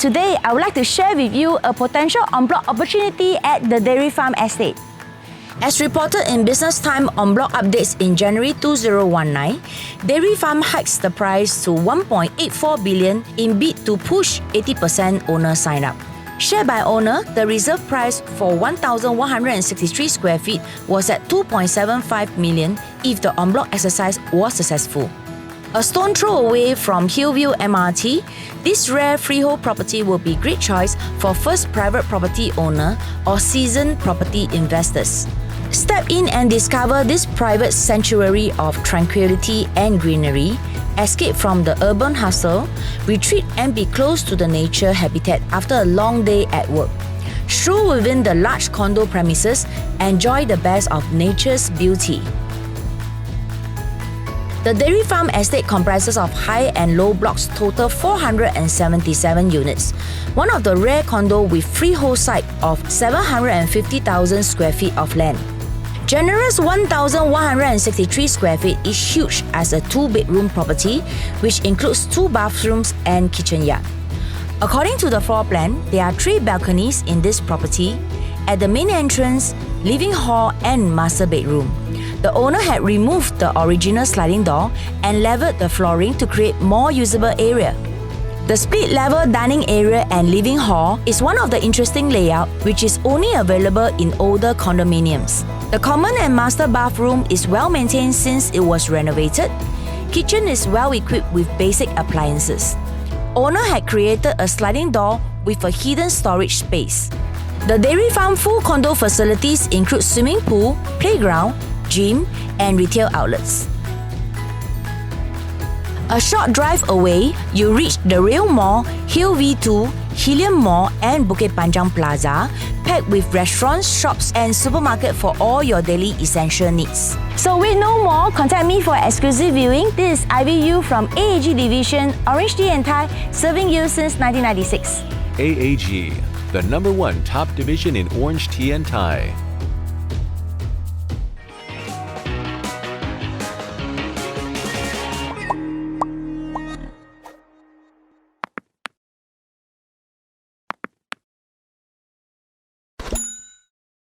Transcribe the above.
Today, I would like to share with you a potential en bloc opportunity at the Dairy Farm Estate. As reported in Business Time en bloc updates in January 2019, Dairy Farm hikes the price to 1.84 billion in bid to push 80% owner sign up. Share by owner, the reserve price for 1,163 square feet was at 2.75 million if the en bloc exercise was successful. A stone throw away from Hillview MRT, this rare freehold property will be great choice for first private property owner or seasoned property investors. Step in and discover this private sanctuary of tranquility and greenery, escape from the urban hustle, retreat and be close to the nature habitat after a long day at work. Stroll within the large condo premises, enjoy the best of nature's beauty. The Dairy Farm Estate comprises of high and low blocks total 477 units, one of the rare condo with freehold site of 750,000 square feet of land. Generous 1,163 square feet is huge as a two-bedroom property, which includes 2 bathrooms and kitchen yard. According to the floor plan, there are 3 balconies in this property. At the main entrance, living hall and master bedroom. The owner had removed the original sliding door and leveled the flooring to create more usable area. The split-level dining area and living hall is one of the interesting layout which is only available in older condominiums. The common and master bathroom is well maintained since it was renovated. Kitchen is well equipped with basic appliances. Owner had created a sliding door with a hidden storage space. The Dairy Farm full condo facilities include swimming pool, playground, gym, and retail outlets. A short drive away, you reach the Rail Mall, Hill V2, Helium Mall, and Bukit Panjang Plaza, packed with restaurants, shops, and supermarket for all your daily essential needs. So wait no more, contact me for exclusive viewing. This is Ivy Yu from AAG Division, Orange Tea and Thai, serving you since 1996. AAG, the #1 top division in orange tea and Thai.